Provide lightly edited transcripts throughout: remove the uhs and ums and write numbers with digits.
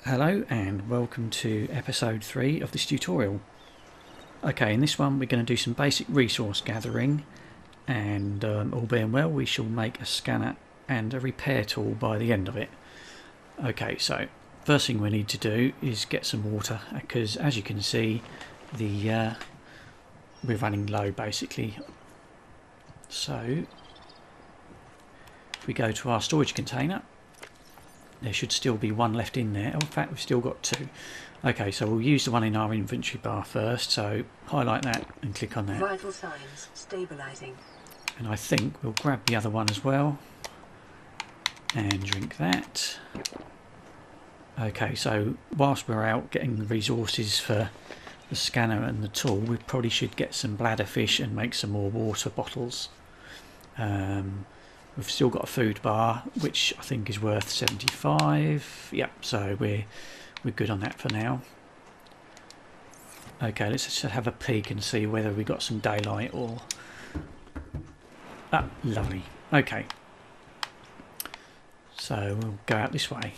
Hello and welcome to episode 3 of this tutorial. Okay, in this one we're going to do some basic resource gathering and all being well we shall make a scanner and a repair tool by the end of it. Okay, so first thing we need to do is get some water because as you can see we're running low basically. So if we go to our storage container, there should still be one left in there. In fact, we've still got two. Okay, so we'll use the one in our inventory bar first. So highlight that and click on that. Vital signs stabilizing. And I think we'll grab the other one as well and drink that. Okay, so whilst we're out getting the resources for the scanner and the tool, we probably should get some bladderfish and make some more water bottles. We've still got a food bar, which I think is worth 75. Yep, so we're good on that for now. Okay, let's just have a peek and see whether we got some daylight or... Ah, lovely. Okay. So we'll go out this way.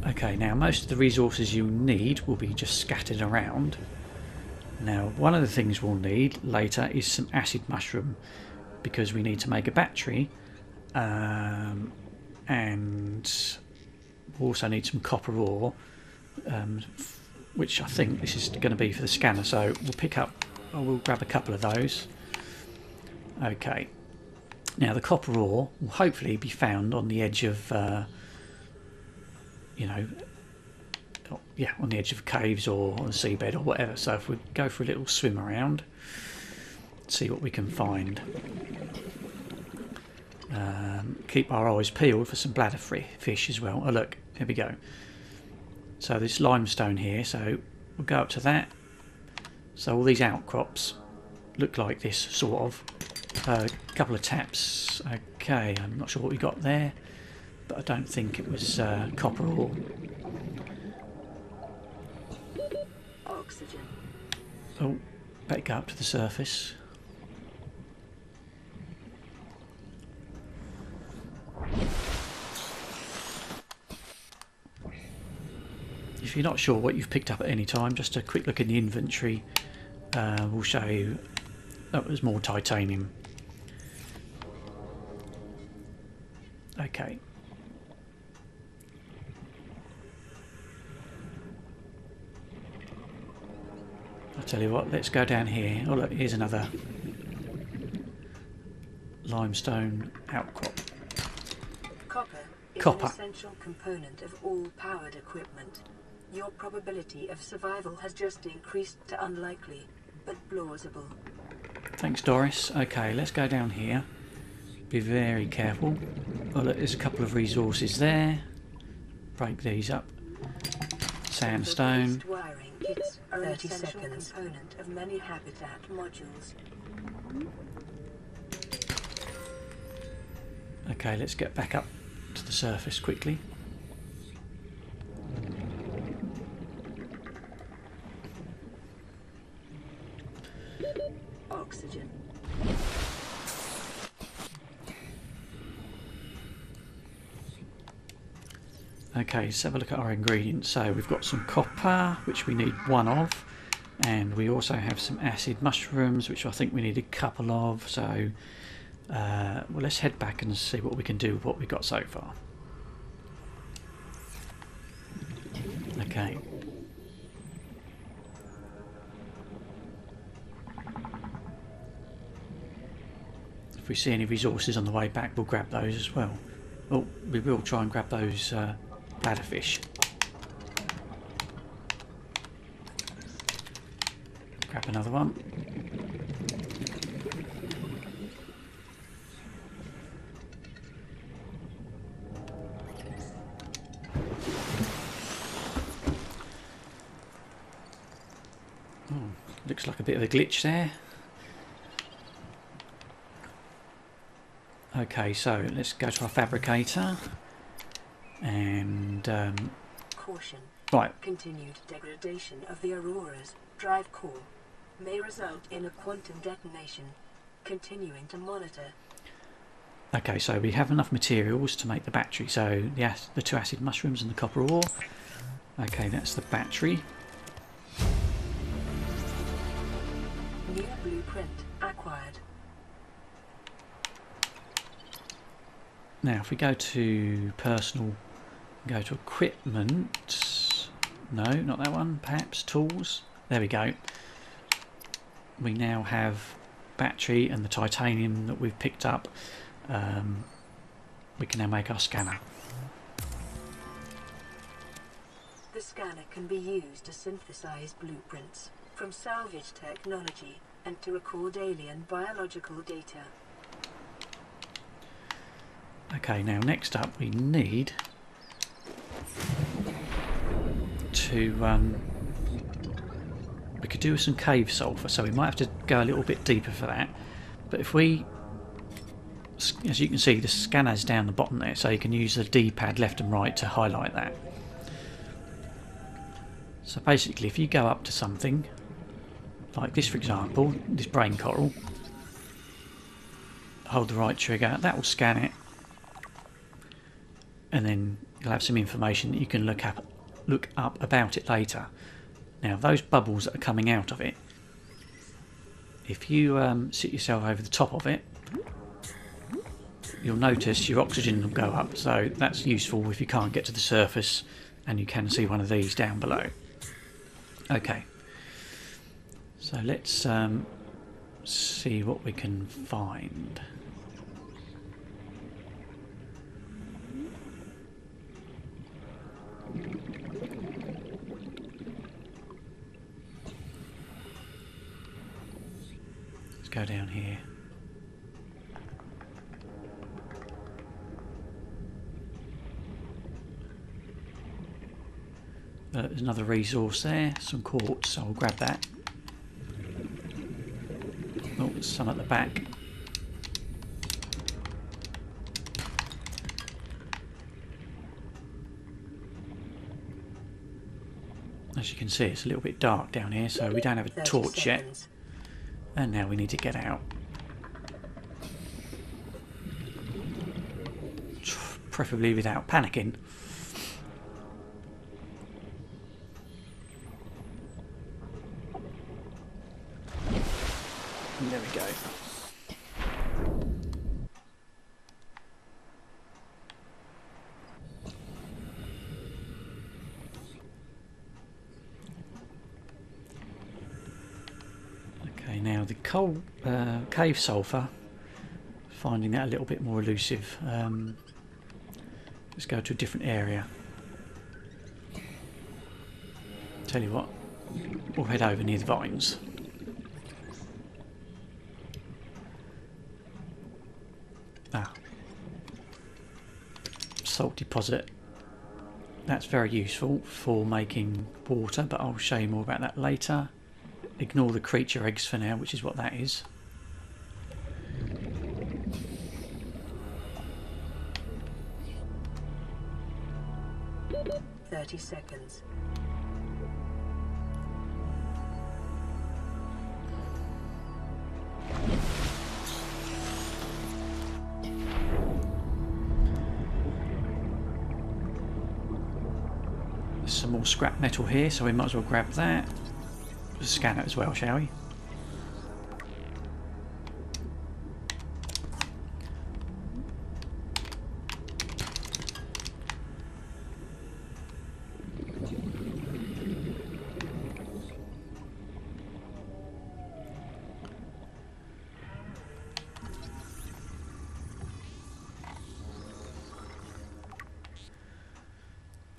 Okay, now most of the resources you'll need will be just scattered around. Now, one of the things we'll need later is some acid mushroom because we need to make a battery, and we'll also need some copper ore, which I think this is going to be for the scanner. So we'll grab a couple of those. Okay. Now the copper ore will hopefully be found on the edge of, on the edge of caves or on the seabed or whatever. So if we go for a little swim around, see what we can find. Keep our eyes peeled for some bladderfish as well. Oh look, here we go. So this limestone here, so we'll go up to that. So all these outcrops look like this sort of. A couple of taps. Okay, I'm not sure what we got there, but I don't think it was copper ore. Oxygen. Oh, better go up to the surface. If you're not sure what you've picked up at any time, just a quick look in the inventory will show you that was more titanium. Okay. I'll tell you what, let's go down here. Oh look, here's another limestone outcrop. Copper is an essential component of all powered equipment. Your probability of survival has just increased to unlikely, but plausible. Thanks, Doris. Okay, let's go down here. Be very careful. Oh look, there's a couple of resources there. Break these up. Sandstone. Wiring kits are an essential component of many habitat modules. Okay, let's get back up to the surface quickly. Oxygen. Okay, let's have a look at our ingredients. So we've got some copper, which we need one of, and we also have some acid mushrooms, which I think we need a couple of. So well, let's head back and see what we can do with what we've got so far. Okay. If we see any resources on the way back, we'll grab those as well. Oh, we will try and grab those bladderfish. Grab another one. Oh, looks like a bit of a glitch there. Okay, so let's go to our fabricator and Caution. right. Continued degradation of the Aurora's drive core may result in a quantum detonation. Continuing to monitor. Okay, so we have enough materials to make the battery. So the 2 acid mushrooms and the copper ore. Okay, that's the battery. New blueprint acquired. Now, if we go to personal, go to equipment. No, not that one. Perhaps tools. There we go. We now have battery and the titanium that we've picked up. We can now make our scanner. The scanner can be used to synthesize blueprints from salvage technology and to record alien biological data. Okay, now next up we need to we could do some cave sulfur, so we might have to go a little bit deeper for that. But if we, as you can see, the scanner's down the bottom there, so you can use the D-pad left and right to highlight that. So basically, if you go up to something like this, for example, this brain coral, hold the right trigger, that will scan it, and then you'll have some information that you can look up about it later. Now, those bubbles that are coming out of it, if you sit yourself over the top of it, you'll notice your oxygen will go up, so that's useful if you can't get to the surface and you can see one of these down below. Okay, so let's see what we can find. Let's go down here. There's another resource there, some quartz, so I'll grab that. Oh, there's some at the back. As you can see, it's a little bit dark down here, so we don't have a torch yet. And now we need to get out. Preferably without panicking. There we go. Okay, now the cave sulfur, finding that a little bit more elusive. Let's go to a different area. Tell you what, we'll head over near the vines. Salt deposit. That's very useful for making water, but I'll show you more about that later. Ignore the creature eggs for now, which is what that is. "30 seconds. There's some more scrap metal here, so we might as well grab that. Scan it as well, shall we?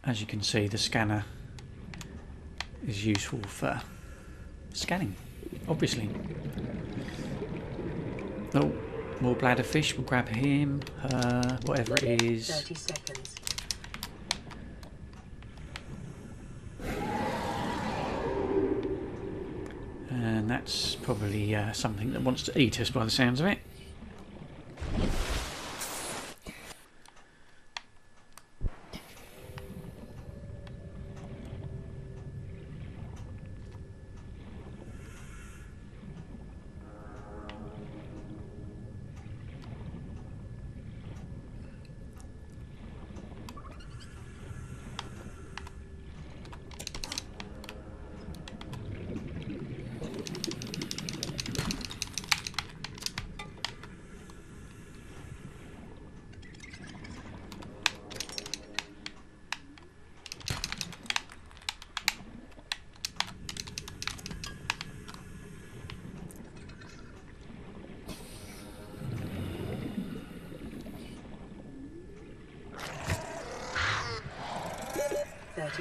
As you can see, the scanner is useful for scanning, obviously. Oh, more bladderfish. We'll grab him. Whatever it is. 30 seconds. And that's probably something that wants to eat us by the sounds of it.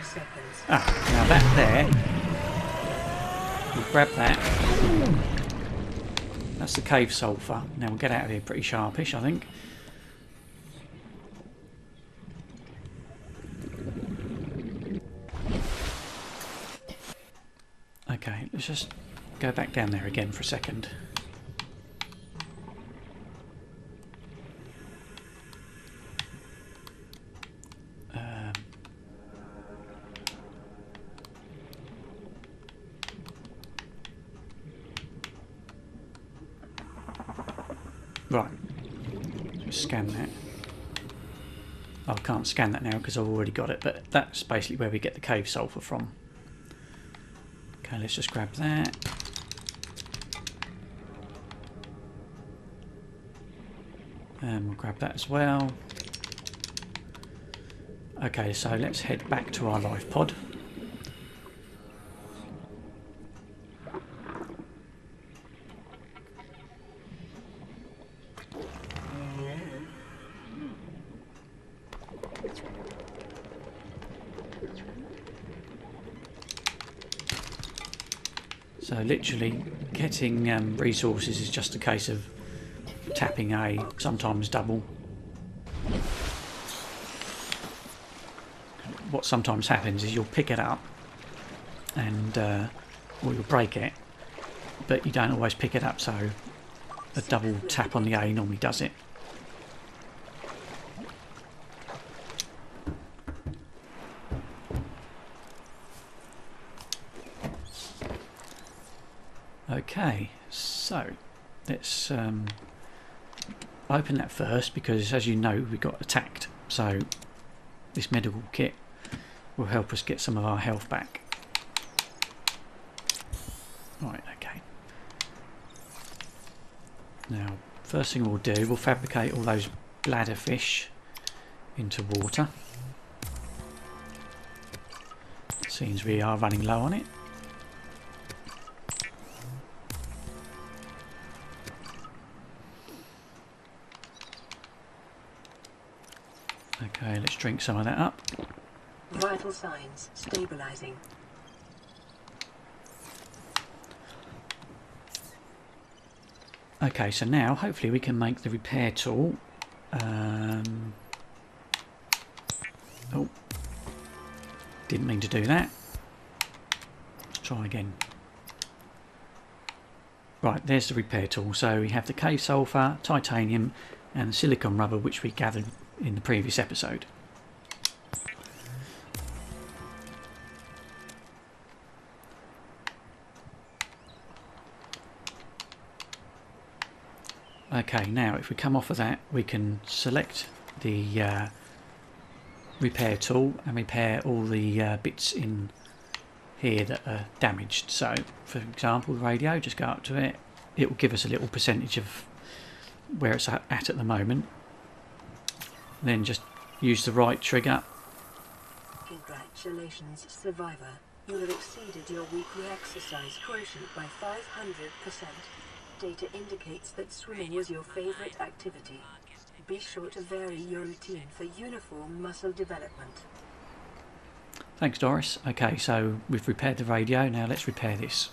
30 seconds. Ah, now that there, we'll grab that. That's the cave sulphur. Now we'll get out of here pretty sharpish, I think. Okay, let's just go back down there again for a second. Right, just scan that. Oh, I can't scan that now because I've already got it, but that's basically where we get the cave sulphur from. Okay, let's just grab that. And we'll grab that as well. Okay, so let's head back to our life pod. So literally getting resources is just a case of tapping A, sometimes double. What sometimes happens is you'll pick it up and or you'll break it, but you don't always pick it up, so a double tap on the A normally does it. Okay, so let's open that first, because as you know we got attacked, so this medical kit will help us get some of our health back. Right, okay. Now, first thing we'll do, we'll fabricate all those bladder fish into water. Seems we are running low on it. Okay, let's drink some of that up. Vital signs stabilizing. Okay, so now hopefully we can make the repair tool. Oh, didn't mean to do that. Let's try again. Right, there's the repair tool. So we have the cave sulphur, titanium and silicon rubber, which we gathered in the previous episode. Okay, now if we come off of that, we can select the repair tool and repair all the bits in here that are damaged. So, for example, the radio, just go up to it. It will give us a little percentage of where it's at the moment. Then just use the right trigger. Congratulations, survivor. You have exceeded your weekly exercise quotient by 500%. Data indicates that swimming is your favorite activity. Be sure to vary your routine for uniform muscle development. Thanks, Doris. Okay, so we've repaired the radio. Now let's repair this.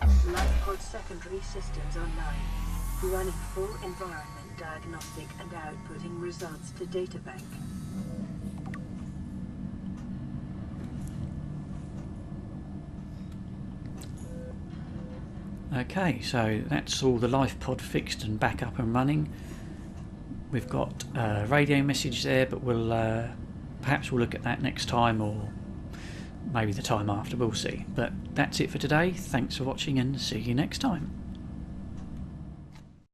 Life pod secondary systems online. Running full environment diagnostic and outputting results to databank. Okay, so that's all the life pod fixed and back up and running. We've got a radio message there, but we'll perhaps we'll look at that next time, or maybe the time after, we'll see. But that's it for today. Thanks for watching and see you next time.